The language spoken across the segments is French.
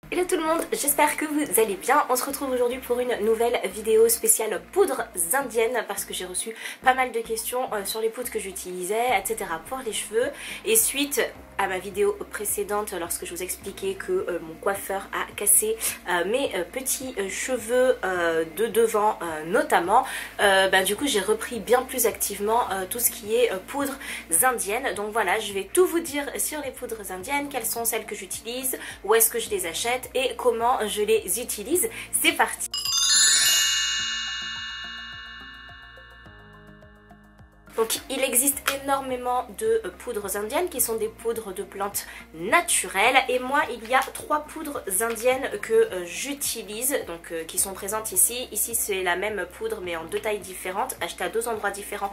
Hello tout le monde, j'espère que vous allez bien. On se retrouve aujourd'hui pour une nouvelle vidéo spéciale poudres indiennes parce que j'ai reçu pas mal de questions sur les poudres que j'utilisais, etc. pour les cheveux. Et suite à ma vidéo précédente lorsque je vous expliquais que mon coiffeur a cassé mes petits cheveux de devant notamment, du coup j'ai repris bien plus activement tout ce qui est poudres indiennes. Donc voilà, je vais tout vous dire sur les poudres indiennes, quelles sont celles que j'utilise, où est-ce que je les achète et comment je les utilise. C'est parti! Donc il existe énormément de poudres indiennes qui sont des poudres de plantes naturelles et moi il y a 3 poudres indiennes que j'utilise, donc qui sont présentes ici. Ici c'est la même poudre mais en 2 tailles différentes, achetée à 2 endroits différents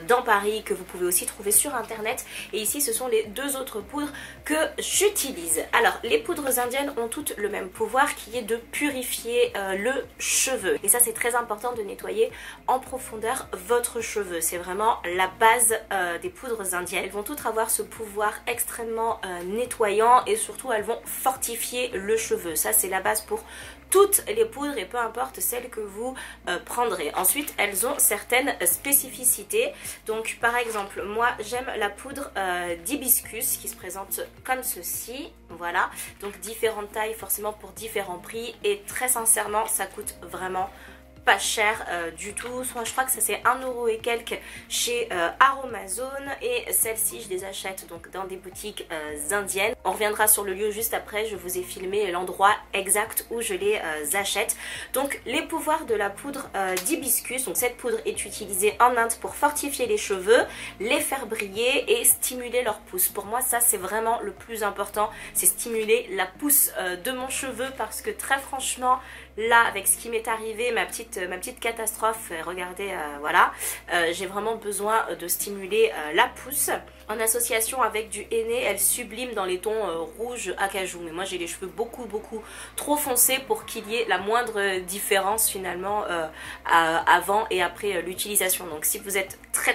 dans Paris, que vous pouvez aussi trouver sur internet. Et ici ce sont les 2 autres poudres que j'utilise. Alors les poudres indiennes ont toutes le même pouvoir qui est de purifier le cheveu. Et ça c'est très important de nettoyer en profondeur votre cheveu. C'est vraiment la base des poudres indiennes. Elles vont toutes avoir ce pouvoir extrêmement nettoyant et surtout elles vont fortifier le cheveu. Ça c'est la base pour toutes les poudres et peu importe celle que vous prendrez. Ensuite elles ont certaines spécificités. Donc par exemple moi j'aime la poudre d'hibiscus qui se présente comme ceci. Voilà, donc différentes tailles forcément pour différents prix et très sincèrement ça coûte vraiment pas cher du tout. Soit je crois que ça c'est 1 € et quelques chez Aromazone et celles-ci je les achète donc dans des boutiques indiennes. On reviendra sur le lieu juste après, je vous ai filmé l'endroit exact où je les achète. Donc les pouvoirs de la poudre d'hibiscus, donc cette poudre est utilisée en Inde pour fortifier les cheveux, les faire briller et stimuler leur pousse. Pour moi ça c'est vraiment le plus important, c'est stimuler la pousse de mon cheveu parce que très franchement là avec ce qui m'est arrivé, ma petite catastrophe, regardez voilà, j'ai vraiment besoin de stimuler la pousse. En association avec du henné, elle sublime dans les tons rouge acajou. Mais moi j'ai les cheveux beaucoup trop foncés pour qu'il y ait la moindre différence finalement avant et après l'utilisation. Donc si vous êtes très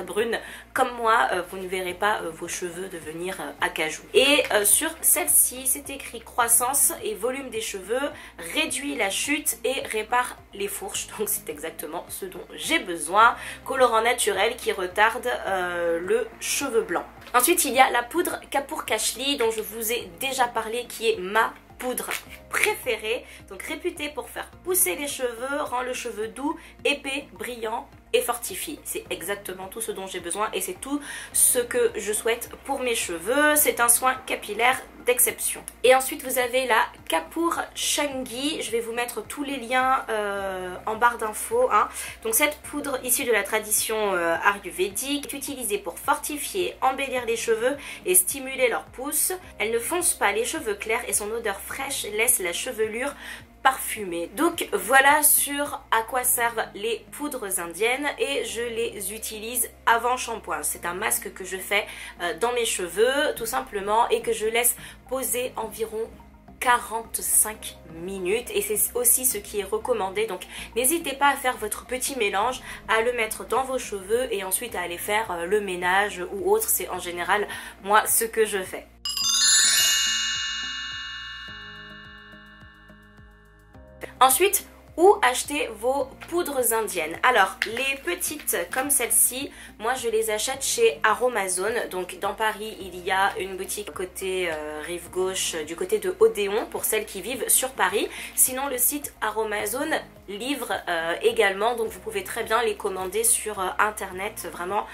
brune comme moi, vous ne verrez pas vos cheveux devenir acajou. Et sur celle-ci c'est écrit croissance et volume des cheveux, réduit la chute et répare les fourches. Donc c'est exactement ce dont j'ai besoin. Colorant naturel qui retarde le cheveu blanc. Ensuite il y a la poudre Kapoor Kashli dont je vous ai déjà parlé, qui est ma poudre préférée, donc réputée pour faire pousser les cheveux, rend le cheveu doux, épais, brillant et fortifie. C'est exactement tout ce dont j'ai besoin et c'est tout ce que je souhaite pour mes cheveux. C'est un soin capillaire d'exception. Et ensuite vous avez la Kapoor Shangi, je vais vous mettre tous les liens en barre d'infos hein. Donc cette poudre issue de la tradition ayurvédique est utilisée pour fortifier, embellir les cheveux et stimuler leur pousse. Elle ne fonce pas les cheveux clairs et son odeur fraîche laisse la chevelure parfumée. Donc voilà sur à quoi servent les poudres indiennes et je les utilise avant shampoing. C'est un masque que je fais dans mes cheveux tout simplement et que je laisse poser environ 45 minutes et c'est aussi ce qui est recommandé. Donc n'hésitez pas à faire votre petit mélange, à le mettre dans vos cheveux et ensuite à aller faire le ménage ou autre. C'est en général moi ce que je fais. Ensuite, où acheter vos poudres indiennes? Alors les petites comme celle-ci, moi je les achète chez Aromazone. Donc dans Paris il y a une boutique côté rive gauche du côté de Odéon pour celles qui vivent sur Paris. Sinon le site Aromazone livre également, donc vous pouvez très bien les commander sur internet vraiment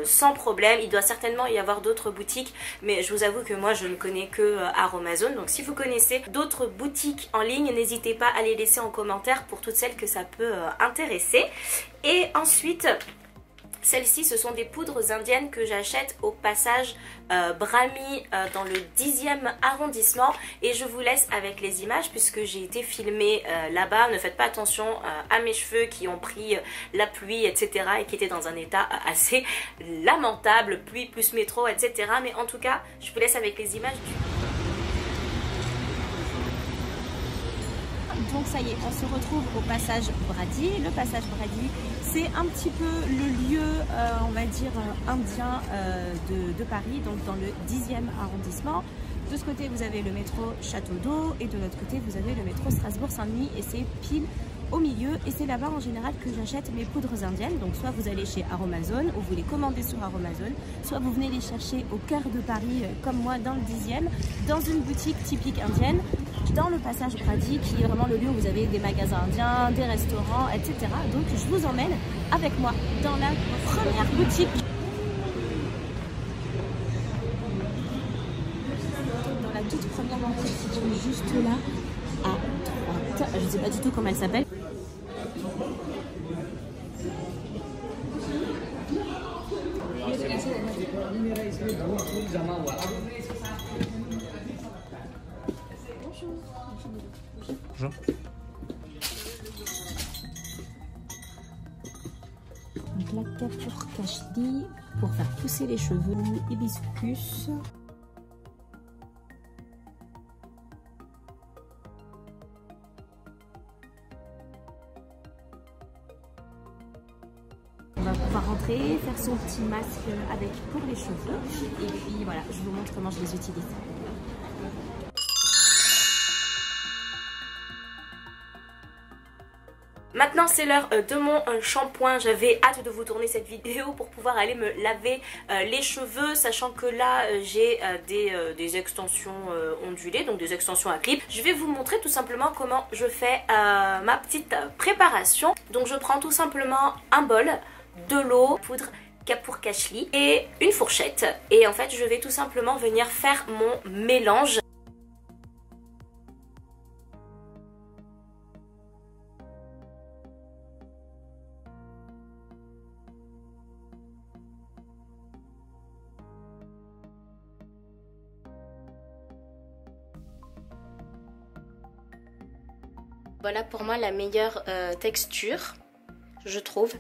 sans problème. Il doit certainement y avoir d'autres boutiques mais je vous avoue que moi je ne connais que Aromazone. Donc si vous connaissez d'autres boutiques en ligne, n'hésitez pas à les laisser en commentaire pour toutes celles que ça peut intéresser. Et ensuite celles-ci ce sont des poudres indiennes que j'achète au passage Brahmi dans le 10e arrondissement et je vous laisse avec les images puisque j'ai été filmée là-bas. Ne faites pas attention à mes cheveux qui ont pris la pluie etc et qui étaient dans un état assez lamentable, pluie plus métro etc. Mais en tout cas je vous laisse avec les images du... Donc ça y est, on se retrouve au passage Brady. Le passage Brady, c'est un petit peu le lieu, on va dire, indien de Paris, donc dans le 10e arrondissement. De ce côté, vous avez le métro Château d'Eau et de l'autre côté, vous avez le métro Strasbourg-Saint-Denis et c'est pile au milieu. Et c'est là-bas en général que j'achète mes poudres indiennes. Donc soit vous allez chez Aromazone ou vous les commandez sur Aromazone, soit vous venez les chercher au cœur de Paris comme moi dans le 10e, dans une boutique typique indienne, dans le passage Brady qui est vraiment le lieu où vous avez des magasins indiens, des restaurants, etc. Donc je vous emmène avec moi dans la première boutique. Dans la toute première boutique située juste là à droite. Je ne sais pas du tout comment elle s'appelle. Bonjour. Donc la Kapur Kashli pour faire pousser les cheveux, hibiscus. On va pouvoir rentrer, faire son petit masque avec pour les cheveux et puis voilà, je vous montre comment je les utilise. Maintenant c'est l'heure de mon shampoing. J'avais hâte de vous tourner cette vidéo pour pouvoir aller me laver les cheveux, sachant que là j'ai des extensions ondulées, donc des extensions à clip. Je vais vous montrer tout simplement comment je fais ma petite préparation. Donc je prends tout simplement un bol, de l'eau, poudre Kapur Kashli et une fourchette. Et en fait je vais tout simplement venir faire mon mélange. Voilà pour moi la meilleure texture, je trouve.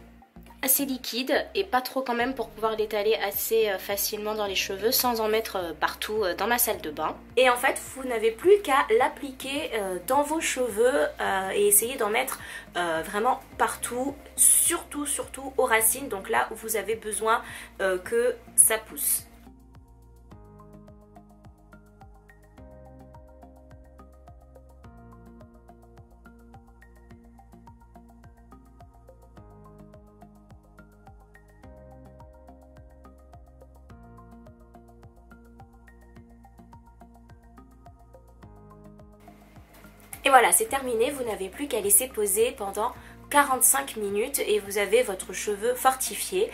Assez liquide et pas trop quand même pour pouvoir l'étaler assez facilement dans les cheveux sans en mettre partout dans ma salle de bain. Et en fait vous n'avez plus qu'à l'appliquer dans vos cheveux et essayer d'en mettre vraiment partout, surtout aux racines, donc là où vous avez besoin que ça pousse. Et voilà, c'est terminé, vous n'avez plus qu'à laisser poser pendant 45 minutes et vous avez votre cheveu fortifié.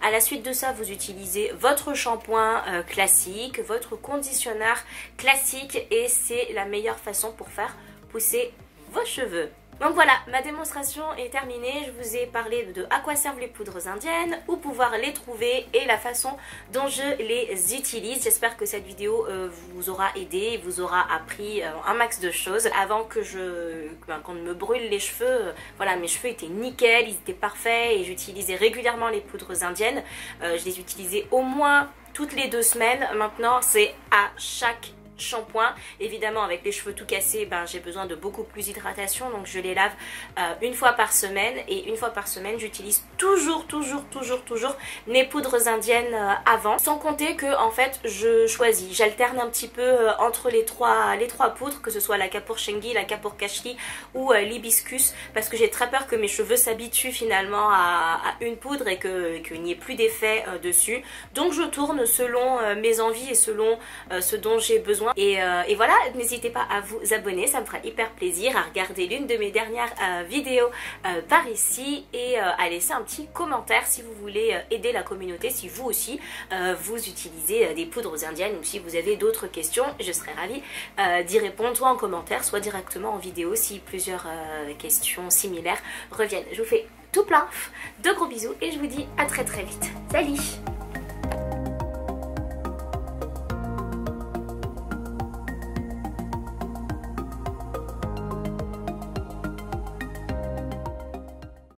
À la suite de ça, vous utilisez votre shampoing classique, votre conditionneur classique et c'est la meilleure façon pour faire pousser vos cheveux. Donc voilà, ma démonstration est terminée. Je vous ai parlé de à quoi servent les poudres indiennes, où pouvoir les trouver et la façon dont je les utilise. J'espère que cette vidéo vous aura aidé, vous aura appris un max de choses. Avant que qu'on ne me brûle les cheveux, voilà, mes cheveux étaient nickel, ils étaient parfaits et j'utilisais régulièrement les poudres indiennes. Je les utilisais au moins toutes les 2 semaines. Maintenant, c'est à chaque shampoing. Évidemment avec les cheveux tout cassés, j'ai besoin de beaucoup plus d'hydratation, donc je les lave une fois par semaine et une fois par semaine j'utilise toujours mes poudres indiennes avant, sans compter que en fait je choisis, j'alterne un petit peu entre les trois poudres, que ce soit la Kapur Shengi, la Kapur Kashli ou l'hibiscus, parce que j'ai très peur que mes cheveux s'habituent finalement à une poudre et qu'il n'y ait plus d'effet dessus, donc je tourne selon mes envies et selon ce dont j'ai besoin. Et voilà, n'hésitez pas à vous abonner, ça me fera hyper plaisir, à regarder l'une de mes dernières vidéos par ici et à laisser un petit commentaire si vous voulez aider la communauté, si vous aussi vous utilisez des poudres indiennes ou si vous avez d'autres questions. Je serai ravie d'y répondre soit en commentaire, soit directement en vidéo si plusieurs questions similaires reviennent. Je vous fais tout plein de gros bisous et je vous dis à très vite. Salut!